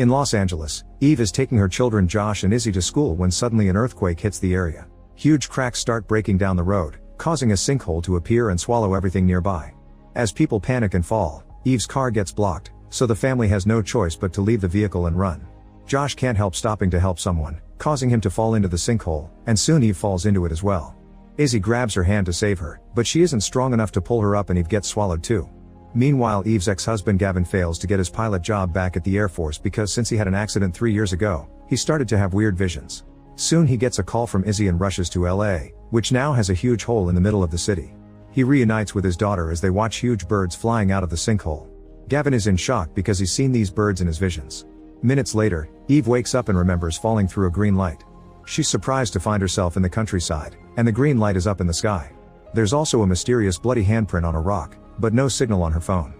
In Los Angeles, Eve is taking her children Josh and Izzy to school when suddenly an earthquake hits the area. Huge cracks start breaking down the road, causing a sinkhole to appear and swallow everything nearby. As people panic and fall, Eve's car gets blocked, so the family has no choice but to leave the vehicle and run. Josh can't help stopping to help someone, causing him to fall into the sinkhole, and soon Eve falls into it as well. Izzy grabs her hand to save her, but she isn't strong enough to pull her up and Eve gets swallowed too. Meanwhile, Eve's ex-husband Gavin fails to get his pilot job back at the Air Force because since he had an accident 3 years ago, he started to have weird visions. Soon he gets a call from Izzy and rushes to LA, which now has a huge hole in the middle of the city. He reunites with his daughter as they watch huge birds flying out of the sinkhole. Gavin is in shock because he's seen these birds in his visions. Minutes later, Eve wakes up and remembers falling through a green light. She's surprised to find herself in the countryside, and the green light is up in the sky. There's also a mysterious bloody handprint on a rock, but no signal on her phone.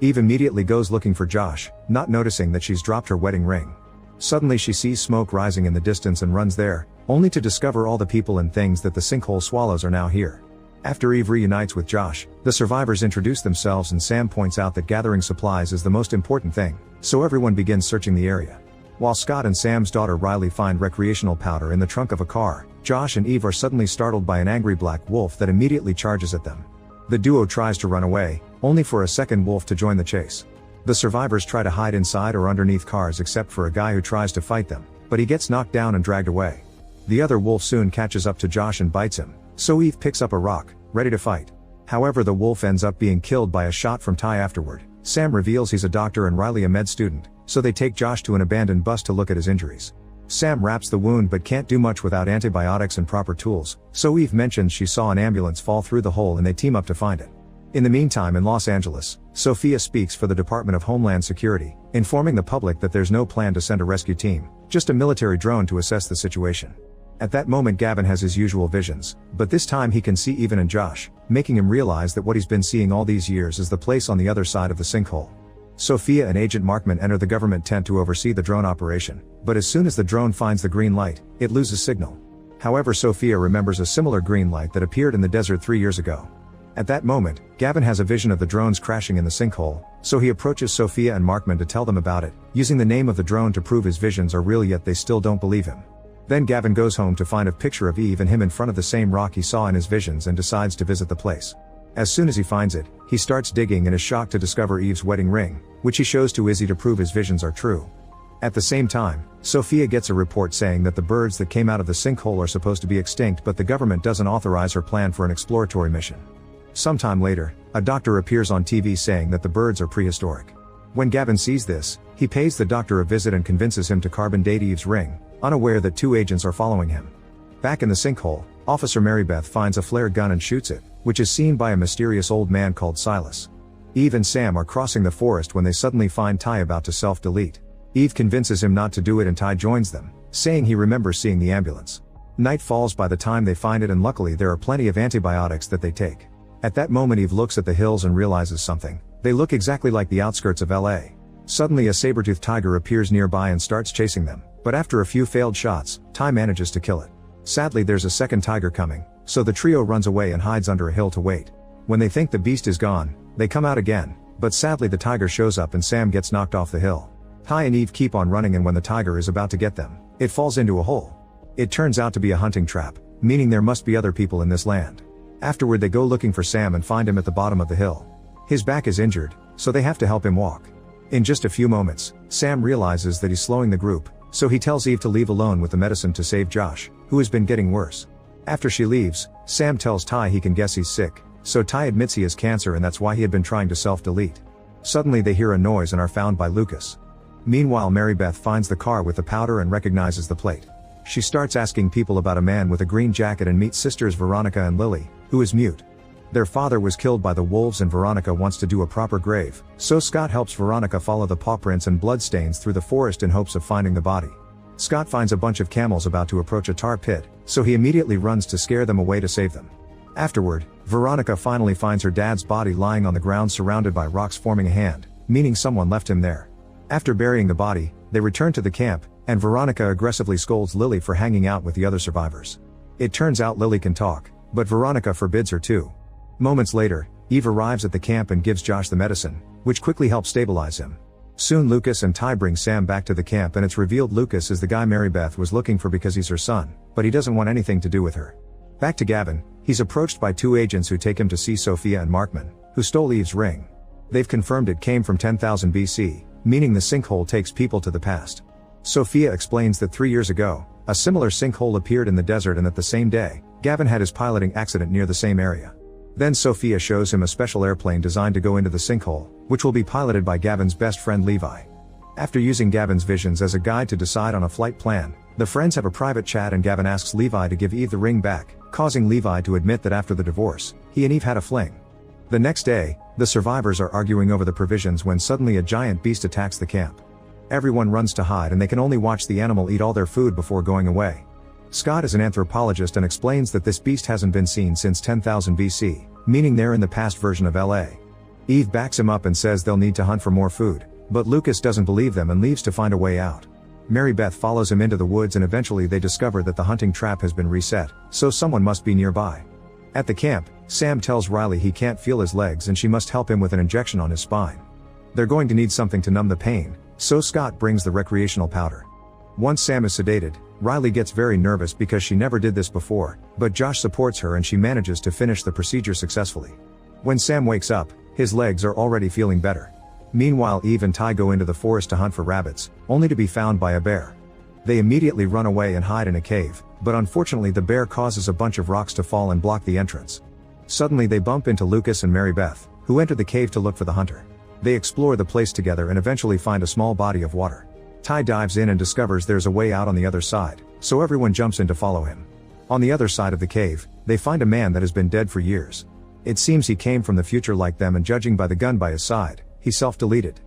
Eve immediately goes looking for Josh, not noticing that she's dropped her wedding ring. Suddenly she sees smoke rising in the distance and runs there, only to discover all the people and things that the sinkhole swallows are now here. After Eve reunites with Josh, the survivors introduce themselves and Sam points out that gathering supplies is the most important thing, so everyone begins searching the area. While Scott and Sam's daughter Riley find recreational powder in the trunk of a car, Josh and Eve are suddenly startled by an angry black wolf that immediately charges at them. The duo tries to run away, only for a second wolf to join the chase. The survivors try to hide inside or underneath cars except for a guy who tries to fight them, but he gets knocked down and dragged away. The other wolf soon catches up to Josh and bites him, so Eve picks up a rock, ready to fight. However, the wolf ends up being killed by a shot from Ty afterward. Sam reveals he's a doctor and Riley a med student, so they take Josh to an abandoned bus to look at his injuries. Sam wraps the wound but can't do much without antibiotics and proper tools, so Eve mentions she saw an ambulance fall through the hole and they team up to find it. In the meantime, in Los Angeles, Sophia speaks for the Department of Homeland Security, informing the public that there's no plan to send a rescue team, just a military drone to assess the situation. At that moment Gavin has his usual visions, but this time he can see Eve and Josh, making him realize that what he's been seeing all these years is the place on the other side of the sinkhole. Sophia and Agent Markman enter the government tent to oversee the drone operation, but as soon as the drone finds the green light, it loses signal. However, Sophia remembers a similar green light that appeared in the desert 3 years ago. At that moment, Gavin has a vision of the drones crashing in the sinkhole, so he approaches Sophia and Markman to tell them about it, using the name of the drone to prove his visions are real, yet they still don't believe him. Then Gavin goes home to find a picture of Eve and him in front of the same rock he saw in his visions and decides to visit the place. As soon as he finds it, he starts digging and is shocked to discover Eve's wedding ring, which he shows to Izzy to prove his visions are true. At the same time, Sophia gets a report saying that the birds that came out of the sinkhole are supposed to be extinct, but the government doesn't authorize her plan for an exploratory mission. Sometime later, a doctor appears on TV saying that the birds are prehistoric. When Gavin sees this, he pays the doctor a visit and convinces him to carbon date Eve's ring, unaware that 2 agents are following him. Back in the sinkhole, Officer Marybeth finds a flare gun and shoots it, which is seen by a mysterious old man called Silas. Eve and Sam are crossing the forest when they suddenly find Ty about to self-delete. Eve convinces him not to do it and Ty joins them, saying he remembers seeing the ambulance. Night falls by the time they find it, and luckily there are plenty of antibiotics that they take. At that moment Eve looks at the hills and realizes something. They look exactly like the outskirts of LA. Suddenly a saber-toothed tiger appears nearby and starts chasing them, but after a few failed shots, Ty manages to kill it. Sadly, there's a second tiger coming, so the trio runs away and hides under a hill to wait. When they think the beast is gone, they come out again, but sadly the tiger shows up and Sam gets knocked off the hill. Ty and Eve keep on running, and when the tiger is about to get them, it falls into a hole. It turns out to be a hunting trap, meaning there must be other people in this land. Afterward they go looking for Sam and find him at the bottom of the hill. His back is injured, so they have to help him walk. In just a few moments, Sam realizes that he's slowing the group, so he tells Eve to leave alone with the medicine to save Josh, who has been getting worse. After she leaves, Sam tells Ty he can guess he's sick, so Ty admits he has cancer and that's why he had been trying to self-delete. Suddenly they hear a noise and are found by Lucas. Meanwhile, Marybeth finds the car with the powder and recognizes the plate. She starts asking people about a man with a green jacket and meets sisters Veronica and Lily, who is mute. Their father was killed by the wolves and Veronica wants to do a proper grave, so Scott helps Veronica follow the paw prints and bloodstains through the forest in hopes of finding the body. Scott finds a bunch of camels about to approach a tar pit, so he immediately runs to scare them away to save them. Afterward, Veronica finally finds her dad's body lying on the ground surrounded by rocks forming a hand, meaning someone left him there. After burying the body, they return to the camp, and Veronica aggressively scolds Lily for hanging out with the other survivors. It turns out Lily can talk, but Veronica forbids her to. Moments later, Eve arrives at the camp and gives Josh the medicine, which quickly helps stabilize him. Soon Lucas and Ty bring Sam back to the camp and it's revealed Lucas is the guy Mary Beth was looking for because he's her son, but he doesn't want anything to do with her. Back to Gavin, he's approached by two agents who take him to see Sophia and Markman, who stole Eve's ring. They've confirmed it came from 10,000 BC, meaning the sinkhole takes people to the past. Sophia explains that 3 years ago, a similar sinkhole appeared in the desert and that the same day, Gavin had his piloting accident near the same area. Then Sophia shows him a special airplane designed to go into the sinkhole, which will be piloted by Gavin's best friend Levi. After using Gavin's visions as a guide to decide on a flight plan, the friends have a private chat and Gavin asks Levi to give Eve the ring back, causing Levi to admit that after the divorce, he and Eve had a fling. The next day, the survivors are arguing over the provisions when suddenly a giant beast attacks the camp. Everyone runs to hide and they can only watch the animal eat all their food before going away. Scott is an anthropologist and explains that this beast hasn't been seen since 10,000 BC, meaning they're in the past version of LA. Eve backs him up and says they'll need to hunt for more food, but Lucas doesn't believe them and leaves to find a way out. Mary Beth follows him into the woods and eventually they discover that the hunting trap has been reset, so someone must be nearby. At the camp, Sam tells Riley he can't feel his legs and she must help him with an injection on his spine. They're going to need something to numb the pain, so Scott brings the recreational powder. Once Sam is sedated, Riley gets very nervous because she never did this before, but Josh supports her and she manages to finish the procedure successfully. When Sam wakes up, his legs are already feeling better. Meanwhile, Eve and Ty go into the forest to hunt for rabbits, only to be found by a bear. They immediately run away and hide in a cave, but unfortunately the bear causes a bunch of rocks to fall and block the entrance. Suddenly they bump into Lucas and Mary Beth, who enter the cave to look for the hunter. They explore the place together and eventually find a small body of water. Ty dives in and discovers there's a way out on the other side, so everyone jumps in to follow him. On the other side of the cave, they find a man that has been dead for years. It seems he came from the future like them and judging by the gun by his side, he self-deleted.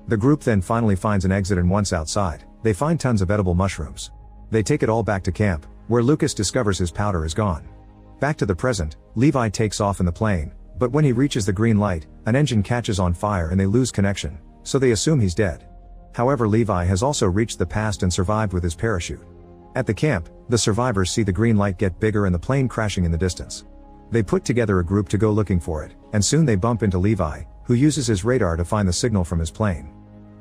The group then finally finds an exit and once outside, they find tons of edible mushrooms. They take it all back to camp, where Lucas discovers his powder is gone. Back to the present, Levi takes off in the plane, but when he reaches the green light, an engine catches on fire and they lose connection, so they assume he's dead. However, Levi has also reached the past and survived with his parachute. At the camp, the survivors see the green light get bigger and the plane crashing in the distance. They put together a group to go looking for it, and soon they bump into Levi, who uses his radar to find the signal from his plane.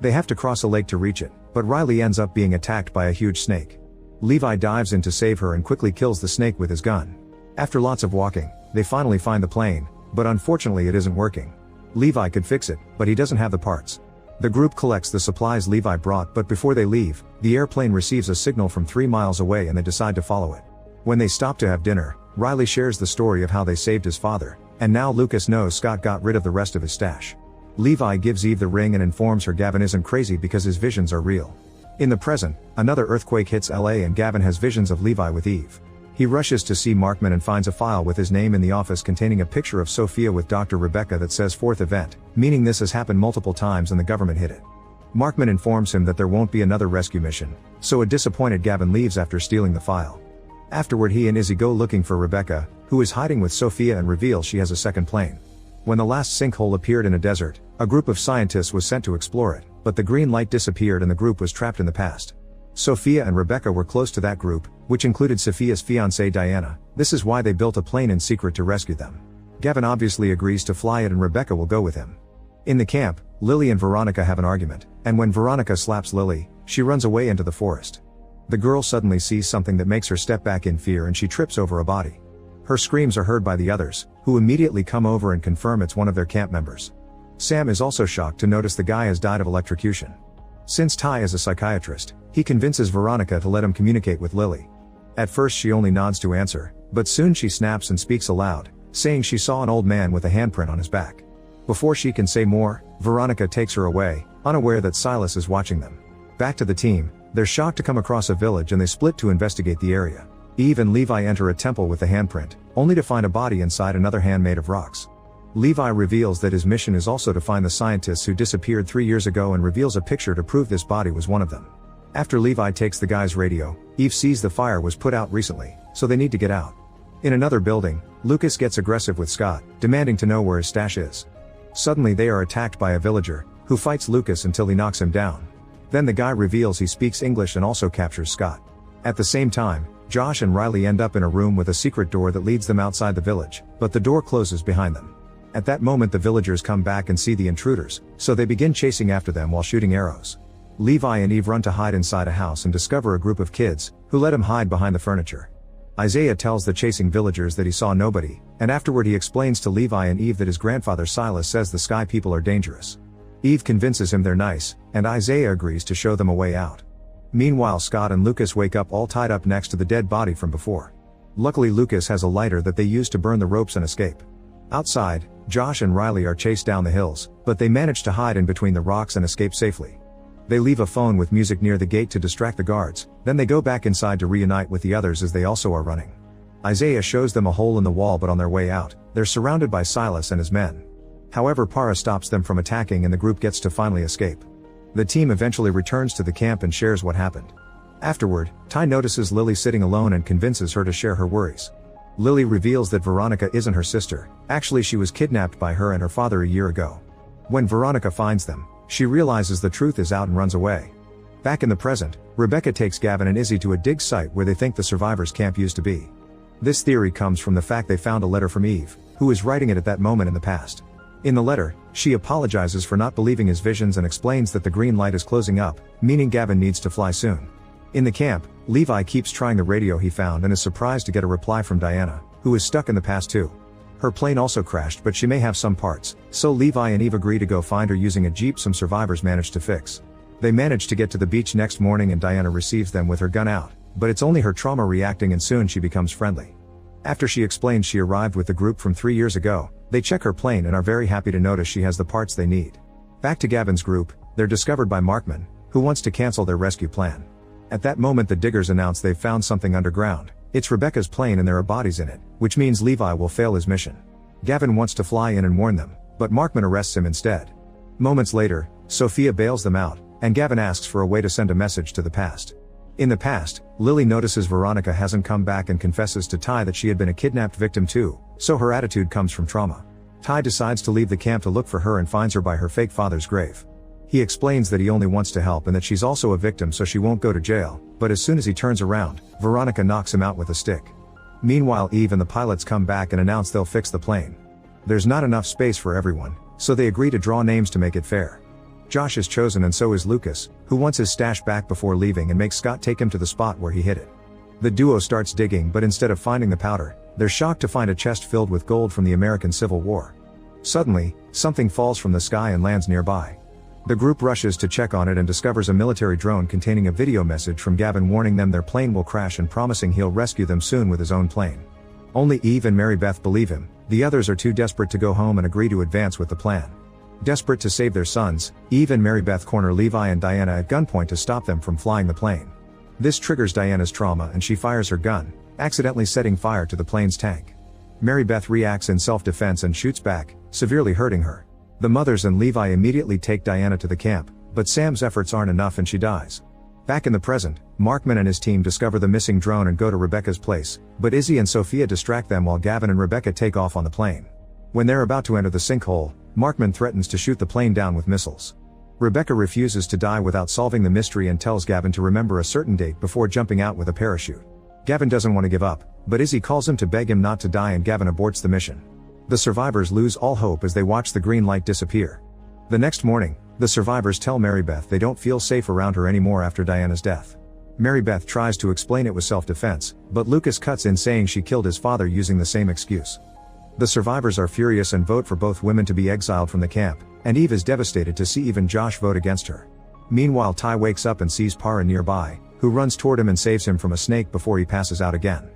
They have to cross a lake to reach it, but Riley ends up being attacked by a huge snake. Levi dives in to save her and quickly kills the snake with his gun. After lots of walking, they finally find the plane, but unfortunately it isn't working. Levi could fix it, but he doesn't have the parts. The group collects the supplies Levi brought, but before they leave, the airplane receives a signal from 3 miles away and they decide to follow it. When they stop to have dinner, Riley shares the story of how they saved his father, and now Lucas knows Scott got rid of the rest of his stash. Levi gives Eve the ring and informs her Gavin isn't crazy because his visions are real. In the present, another earthquake hits LA and Gavin has visions of Levi with Eve. He rushes to see Markman and finds a file with his name in the office containing a picture of Sophia with Dr. Rebecca that says 4th event, meaning this has happened multiple times and the government hid it. Markman informs him that there won't be another rescue mission, so a disappointed Gavin leaves after stealing the file. Afterward he and Izzy go looking for Rebecca, who is hiding with Sophia and reveals she has a second plane. When the last sinkhole appeared in a desert, a group of scientists was sent to explore it, but the green light disappeared and the group was trapped in the past. Sophia and Rebecca were close to that group, which included Sophia's fiancée Diana. This is why they built a plane in secret to rescue them. Gavin obviously agrees to fly it and Rebecca will go with him. In the camp, Lily and Veronica have an argument, and when Veronica slaps Lily, she runs away into the forest. The girl suddenly sees something that makes her step back in fear and she trips over a body. Her screams are heard by the others, who immediately come over and confirm it's one of their camp members. Sam is also shocked to notice the guy has died of electrocution. Since Ty is a psychiatrist, he convinces Veronica to let him communicate with Lily. At first she only nods to answer, but soon she snaps and speaks aloud, saying she saw an old man with a handprint on his back. Before she can say more, Veronica takes her away, unaware that Silas is watching them. Back to the team, they're shocked to come across a village and they split to investigate the area. Eve and Levi enter a temple with the handprint, only to find a body inside another hand made of rocks. Levi reveals that his mission is also to find the scientists who disappeared 3 years ago and reveals a picture to prove this body was one of them. After Levi takes the guy's radio, Eve sees the fire was put out recently, so they need to get out. In another building, Lucas gets aggressive with Scott, demanding to know where his stash is. Suddenly they are attacked by a villager, who fights Lucas until he knocks him down. Then the guy reveals he speaks English and also captures Scott. At the same time, Josh and Riley end up in a room with a secret door that leads them outside the village, but the door closes behind them. At that moment the villagers come back and see the intruders, so they begin chasing after them while shooting arrows. Levi and Eve run to hide inside a house and discover a group of kids, who let him hide behind the furniture. Isaiah tells the chasing villagers that he saw nobody, and afterward he explains to Levi and Eve that his grandfather Silas says the sky people are dangerous. Eve convinces him they're nice, and Isaiah agrees to show them a way out. Meanwhile Scott and Lucas wake up all tied up next to the dead body from before. Luckily Lucas has a lighter that they use to burn the ropes and escape. Outside, Josh and Riley are chased down the hills, but they manage to hide in between the rocks and escape safely. They leave a phone with music near the gate to distract the guards, then they go back inside to reunite with the others as they also are running. Isaiah shows them a hole in the wall, but on their way out, they're surrounded by Silas and his men. However, Para stops them from attacking and the group gets to finally escape. The team eventually returns to the camp and shares what happened. Afterward, Ty notices Lily sitting alone and convinces her to share her worries. Lily reveals that Veronica isn't her sister, actually she was kidnapped by her and her father a year ago. When Veronica finds them, she realizes the truth is out and runs away. Back in the present, Rebecca takes Gavin and Izzy to a dig site where they think the survivors' camp used to be. This theory comes from the fact they found a letter from Eve, who was writing it at that moment in the past. In the letter, she apologizes for not believing his visions and explains that the green light is closing up, meaning Gavin needs to fly soon. In the camp, Levi keeps trying the radio he found and is surprised to get a reply from Diana, who is stuck in the past too. Her plane also crashed, but she may have some parts, so Levi and Eve agree to go find her using a jeep some survivors managed to fix. They manage to get to the beach next morning and Diana receives them with her gun out, but it's only her trauma reacting and soon she becomes friendly. After she explains she arrived with the group from 3 years ago, they check her plane and are very happy to notice she has the parts they need. Back to Gavin's group, they're discovered by Markman, who wants to cancel their rescue plan. At that moment the diggers announce they've found something underground. It's Rebecca's plane and there are bodies in it, which means Levi will fail his mission. Gavin wants to fly in and warn them, but Markman arrests him instead. Moments later, Sophia bails them out, and Gavin asks for a way to send a message to the past. In the past, Lily notices Veronica hasn't come back and confesses to Ty that she had been a kidnapped victim too, so her attitude comes from trauma. Ty decides to leave the camp to look for her and finds her by her fake father's grave. He explains that he only wants to help and that she's also a victim so she won't go to jail, but as soon as he turns around, Veronica knocks him out with a stick. Meanwhile Eve and the pilots come back and announce they'll fix the plane. There's not enough space for everyone, so they agree to draw names to make it fair. Josh is chosen and so is Lucas, who wants his stash back before leaving and makes Scott take him to the spot where he hid it. The duo starts digging, but instead of finding the powder, they're shocked to find a chest filled with gold from the American Civil War. Suddenly, something falls from the sky and lands nearby. The group rushes to check on it and discovers a military drone containing a video message from Gavin warning them their plane will crash and promising he'll rescue them soon with his own plane. Only Eve and Mary Beth believe him, the others are too desperate to go home and agree to advance with the plan. Desperate to save their sons, Eve and Mary Beth corner Levi and Diana at gunpoint to stop them from flying the plane. This triggers Diana's trauma and she fires her gun, accidentally setting fire to the plane's tank. Mary Beth reacts in self-defense and shoots back, severely hurting her. The mothers and Levi immediately take Diana to the camp, but Sam's efforts aren't enough and she dies. Back in the present, Markman and his team discover the missing drone and go to Rebecca's place, but Izzy and Sophia distract them while Gavin and Rebecca take off on the plane. When they're about to enter the sinkhole, Markman threatens to shoot the plane down with missiles. Rebecca refuses to die without solving the mystery and tells Gavin to remember a certain date before jumping out with a parachute. Gavin doesn't want to give up, but Izzy calls him to beg him not to die and Gavin aborts the mission. The survivors lose all hope as they watch the green light disappear. The next morning, the survivors tell Mary Beth they don't feel safe around her anymore after Diana's death. Mary Beth tries to explain it was self-defense, but Lucas cuts in saying she killed his father using the same excuse. The survivors are furious and vote for both women to be exiled from the camp, and Eve is devastated to see even Josh vote against her. Meanwhile Ty wakes up and sees Para nearby, who runs toward him and saves him from a snake before he passes out again.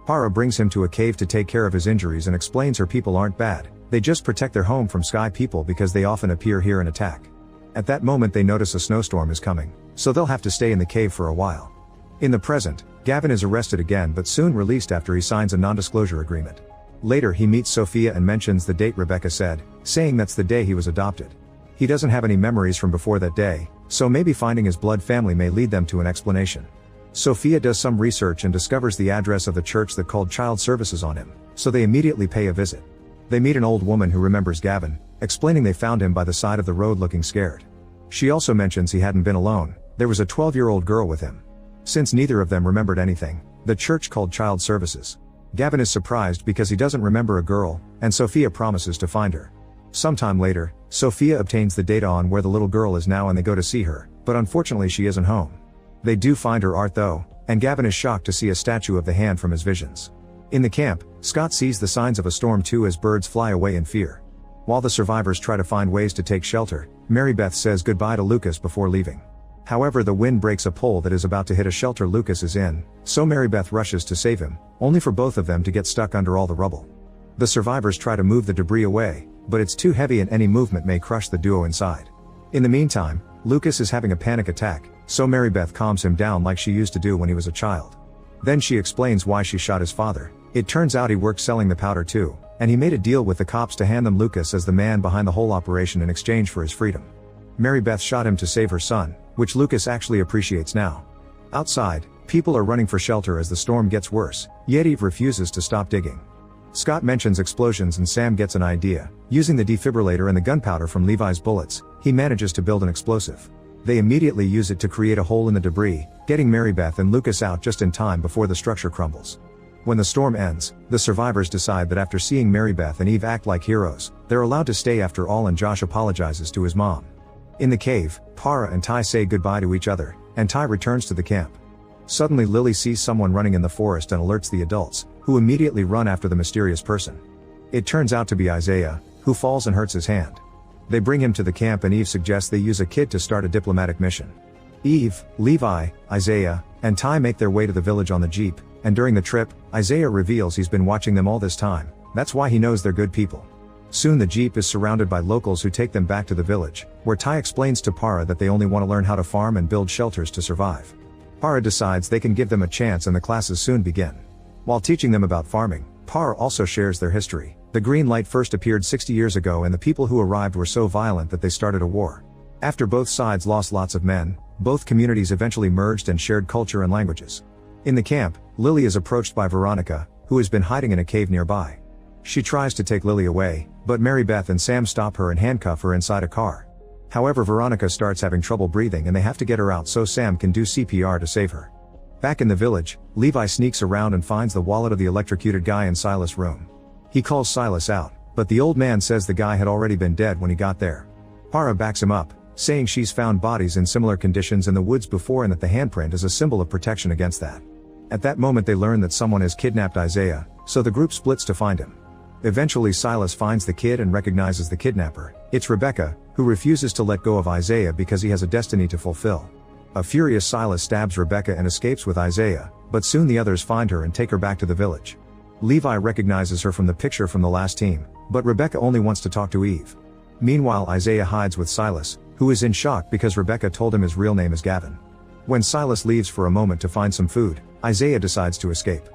Para brings him to a cave to take care of his injuries and explains her people aren't bad, they just protect their home from sky people because they often appear here and attack. At that moment they notice a snowstorm is coming, so they'll have to stay in the cave for a while. In the present, Gavin is arrested again but soon released after he signs a non-disclosure agreement. Later he meets Sophia and mentions the date Rebecca said, saying that's the day he was adopted. He doesn't have any memories from before that day, so maybe finding his blood family may lead them to an explanation. Sophia does some research and discovers the address of the church that called child services on him, so they immediately pay a visit. They meet an old woman who remembers Gavin, explaining they found him by the side of the road looking scared. She also mentions he hadn't been alone, there was a 12-year-old girl with him. Since neither of them remembered anything, the church called child services. Gavin is surprised because he doesn't remember a girl, and Sophia promises to find her. Sometime later, Sophia obtains the data on where the little girl is now and they go to see her, but unfortunately she isn't home. They do find her art though, and Gavin is shocked to see a statue of the hand from his visions. In the camp, Scott sees the signs of a storm too as birds fly away in fear. While the survivors try to find ways to take shelter, Mary Beth says goodbye to Lucas before leaving. However, the wind breaks a pole that is about to hit a shelter Lucas is in, so Mary Beth rushes to save him, only for both of them to get stuck under all the rubble. The survivors try to move the debris away, but it's too heavy and any movement may crush the duo inside. In the meantime, Lucas is having a panic attack, so Mary Beth calms him down like she used to do when he was a child. Then she explains why she shot his father. It turns out he worked selling the powder too, and he made a deal with the cops to hand them Lucas as the man behind the whole operation in exchange for his freedom. Mary Beth shot him to save her son, which Lucas actually appreciates now. Outside, people are running for shelter as the storm gets worse, yet Eve refuses to stop digging. Scott mentions explosions and Sam gets an idea. Using the defibrillator and the gunpowder from Levi's bullets, he manages to build an explosive. They immediately use it to create a hole in the debris, getting Mary Beth and Lucas out just in time before the structure crumbles. When the storm ends, the survivors decide that after seeing Mary Beth and Eve act like heroes, they're allowed to stay after all and Josh apologizes to his mom. In the cave, Para and Ty say goodbye to each other, and Ty returns to the camp. Suddenly Lily sees someone running in the forest and alerts the adults, who immediately run after the mysterious person. It turns out to be Isaiah, who falls and hurts his hand. They bring him to the camp and Eve suggests they use a kid to start a diplomatic mission. Eve, Levi, Isaiah, and Ty make their way to the village on the jeep, and during the trip, Isaiah reveals he's been watching them all this time. That's why he knows they're good people. Soon the jeep is surrounded by locals who take them back to the village, where Ty explains to Para that they only want to learn how to farm and build shelters to survive. Para decides they can give them a chance and the classes soon begin. While teaching them about farming, Para also shares their history. The green light first appeared 60 years ago and the people who arrived were so violent that they started a war. After both sides lost lots of men, both communities eventually merged and shared culture and languages. In the camp, Lily is approached by Veronica, who has been hiding in a cave nearby. She tries to take Lily away, but Mary Beth and Sam stop her and handcuff her inside a car. However, Veronica starts having trouble breathing and they have to get her out so Sam can do CPR to save her. Back in the village, Levi sneaks around and finds the wallet of the electrocuted guy in Silas' room. He calls Silas out, but the old man says the guy had already been dead when he got there. Para backs him up, saying she's found bodies in similar conditions in the woods before and that the handprint is a symbol of protection against that. At that moment they learn that someone has kidnapped Isaiah, so the group splits to find him. Eventually Silas finds the kid and recognizes the kidnapper. It's Rebecca, who refuses to let go of Isaiah because he has a destiny to fulfill. A furious Silas stabs Rebecca and escapes with Isaiah, but soon the others find her and take her back to the village. Levi recognizes her from the picture from the last team, but Rebecca only wants to talk to Eve. Meanwhile Isaiah hides with Silas, who is in shock because Rebecca told him his real name is Gavin. When Silas leaves for a moment to find some food, Isaiah decides to escape.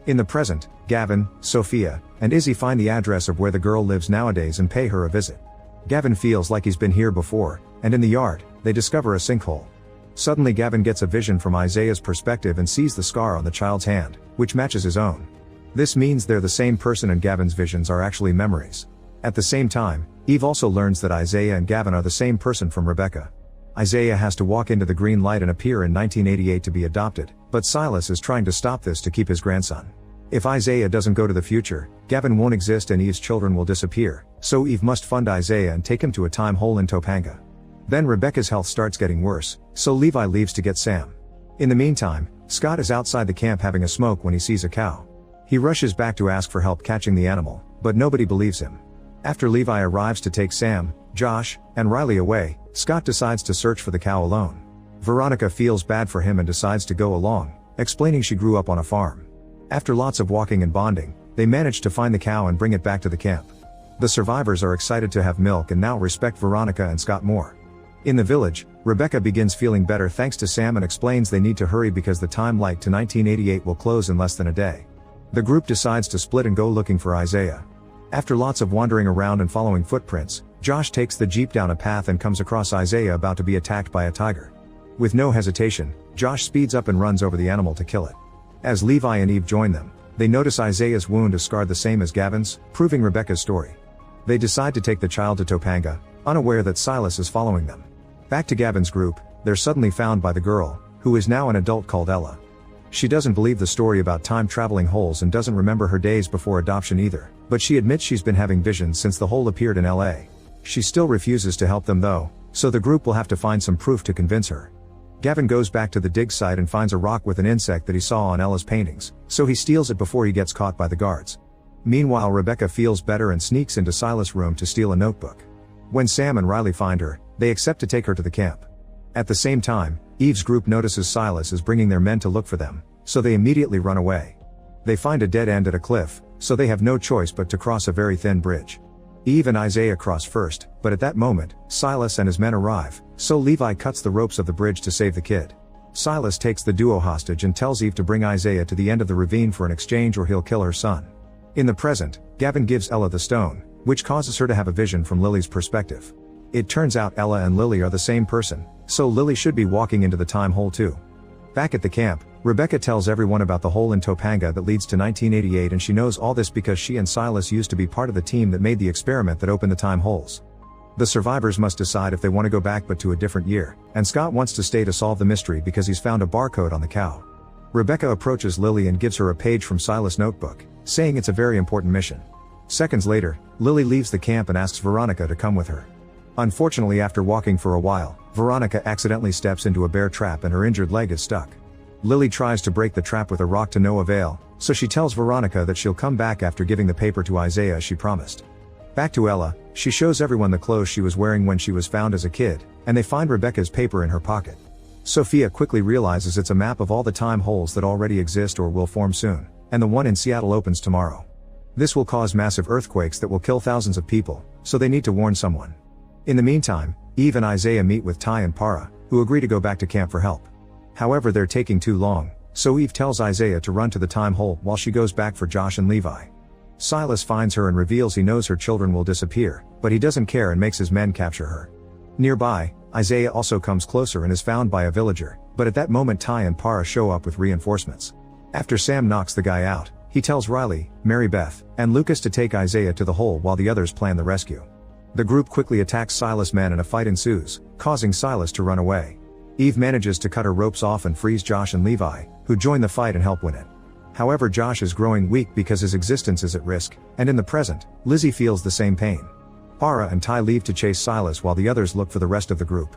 In the present, Gavin, Sophia, and Izzy find the address of where the girl lives nowadays and pay her a visit. Gavin feels like he's been here before, and in the yard, they discover a sinkhole. Suddenly Gavin gets a vision from Isaiah's perspective and sees the scar on the child's hand, which matches his own. This means they're the same person and Gavin's visions are actually memories. At the same time, Eve also learns that Isaiah and Gavin are the same person from Rebecca. Isaiah has to walk into the green light and appear in 1988 to be adopted, but Silas is trying to stop this to keep his grandson. If Isaiah doesn't go to the future, Gavin won't exist and Eve's children will disappear, so Eve must fund Isaiah and take him to a time hole in Topanga. Then Rebecca's health starts getting worse, so Levi leaves to get Sam. In the meantime, Scott is outside the camp having a smoke when he sees a cow. He rushes back to ask for help catching the animal, but nobody believes him. After Levi arrives to take Sam, Josh, and Riley away, Scott decides to search for the cow alone. Veronica feels bad for him and decides to go along, explaining she grew up on a farm. After lots of walking and bonding, they manage to find the cow and bring it back to the camp. The survivors are excited to have milk and now respect Veronica and Scott more. In the village, Rebecca begins feeling better thanks to Sam and explains they need to hurry because the time light to 1988 will close in less than a day. The group decides to split and go looking for Isaiah. After lots of wandering around and following footprints, Josh takes the jeep down a path and comes across Isaiah about to be attacked by a tiger. With no hesitation, Josh speeds up and runs over the animal to kill it. As Levi and Eve join them, they notice Isaiah's wound is scarred the same as Gavin's, proving Rebecca's story. They decide to take the child to Topanga, unaware that Silas is following them. Back to Gavin's group, they're suddenly found by the girl, who is now an adult called Ella. She doesn't believe the story about time-traveling holes and doesn't remember her days before adoption either, but she admits she's been having visions since the hole appeared in LA. She still refuses to help them though, so the group will have to find some proof to convince her. Gavin goes back to the dig site and finds a rock with an insect that he saw on Ella's paintings, so he steals it before he gets caught by the guards. Meanwhile, Rebecca feels better and sneaks into Silas' room to steal a notebook. When Sam and Riley find her, they accept to take her to the camp. At the same time, Eve's group notices Silas is bringing their men to look for them, so they immediately run away. They find a dead end at a cliff, so they have no choice but to cross a very thin bridge. Eve and Isaiah cross first, but at that moment, Silas and his men arrive, so Levi cuts the ropes of the bridge to save the kid. Silas takes the duo hostage and tells Eve to bring Isaiah to the end of the ravine for an exchange or he'll kill her son. In the present, Gavin gives Ella the stone, which causes her to have a vision from Lily's perspective. It turns out Ella and Lily are the same person, so Lily should be walking into the time hole too. Back at the camp, Rebecca tells everyone about the hole in Topanga that leads to 1988, and she knows all this because she and Silas used to be part of the team that made the experiment that opened the time holes. The survivors must decide if they want to go back but to a different year, and Scott wants to stay to solve the mystery because he's found a barcode on the cow. Rebecca approaches Lily and gives her a page from Silas' notebook, saying it's a very important mission. Seconds later, Lily leaves the camp and asks Veronica to come with her. Unfortunately, after walking for a while, Veronica accidentally steps into a bear trap and her injured leg is stuck. Lily tries to break the trap with a rock to no avail, so she tells Veronica that she'll come back after giving the paper to Isaiah as she promised. Back to Ella, she shows everyone the clothes she was wearing when she was found as a kid, and they find Rebecca's paper in her pocket. Sophia quickly realizes it's a map of all the time holes that already exist or will form soon, and the one in Seattle opens tomorrow. This will cause massive earthquakes that will kill thousands of people, so they need to warn someone. In the meantime, Eve and Isaiah meet with Ty and Para, who agree to go back to camp for help. However, they're taking too long, so Eve tells Isaiah to run to the time hole while she goes back for Josh and Levi. Silas finds her and reveals he knows her children will disappear, but he doesn't care and makes his men capture her. Nearby, Isaiah also comes closer and is found by a villager, but at that moment Ty and Para show up with reinforcements. After Sam knocks the guy out, he tells Riley, Mary Beth, and Lucas to take Isaiah to the hole while the others plan the rescue. The group quickly attacks Silas' men and a fight ensues, causing Silas to run away. Eve manages to cut her ropes off and frees Josh and Levi, who join the fight and help win it. However, Josh is growing weak because his existence is at risk, and in the present, Lizzie feels the same pain. Para and Ty leave to chase Silas while the others look for the rest of the group.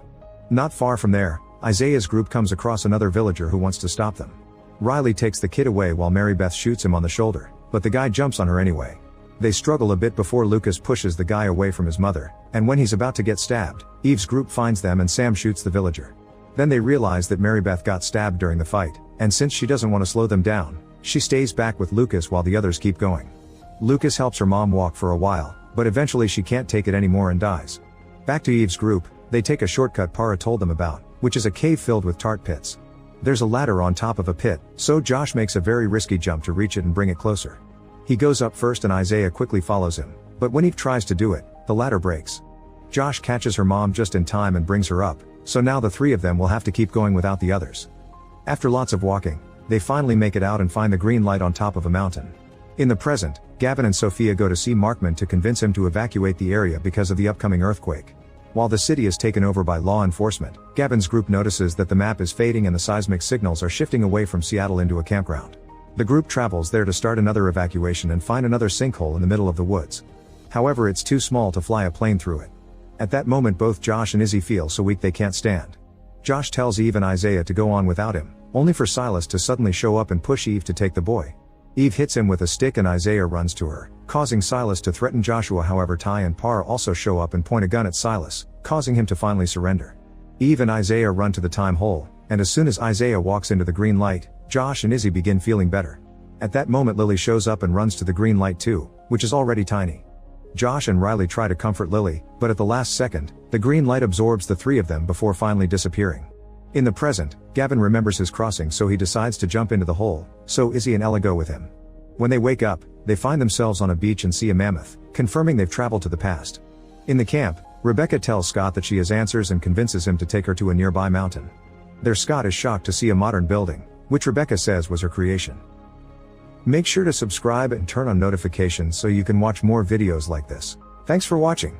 Not far from there, Isaiah's group comes across another villager who wants to stop them. Riley takes the kid away while Mary Beth shoots him on the shoulder, but the guy jumps on her anyway. They struggle a bit before Lucas pushes the guy away from his mother, and when he's about to get stabbed, Eve's group finds them and Sam shoots the villager. Then they realize that Mary Beth got stabbed during the fight, and since she doesn't want to slow them down, she stays back with Lucas while the others keep going. Lucas helps her mom walk for a while, but eventually she can't take it anymore and dies. Back to Eve's group, they take a shortcut Para told them about, which is a cave filled with tart pits. There's a ladder on top of a pit, so Josh makes a very risky jump to reach it and bring it closer. He goes up first and Isaiah quickly follows him, but when Eve tries to do it, the ladder breaks. Josh catches her mom just in time and brings her up, so now the three of them will have to keep going without the others. After lots of walking, they finally make it out and find the green light on top of a mountain. In the present, Gavin and Sophia go to see Markman to convince him to evacuate the area because of the upcoming earthquake. While the city is taken over by law enforcement, Gavin's group notices that the map is fading and the seismic signals are shifting away from Seattle into a campground. The group travels there to start another evacuation and find another sinkhole in the middle of the woods. However, it's too small to fly a plane through it. At that moment both Josh and Izzy feel so weak they can't stand. Josh tells Eve and Isaiah to go on without him, only for Silas to suddenly show up and push Eve to take the boy. Eve hits him with a stick and Isaiah runs to her, causing Silas to threaten Joshua. However, Ty and Para also show up and point a gun at Silas, causing him to finally surrender. Eve and Isaiah run to the time hole, and as soon as Isaiah walks into the green light, Josh and Izzy begin feeling better. At that moment Lily shows up and runs to the green light too, which is already tiny. Josh and Riley try to comfort Lily, but at the last second, the green light absorbs the three of them before finally disappearing. In the present, Gavin remembers his crossing so he decides to jump into the hole, so Izzy and Ella go with him. When they wake up, they find themselves on a beach and see a mammoth, confirming they've traveled to the past. In the camp, Rebecca tells Scott that she has answers and convinces him to take her to a nearby mountain. There Scott is shocked to see a modern building, which Rebecca says was her creation. Make sure to subscribe and turn on notifications so you can watch more videos like this. Thanks for watching.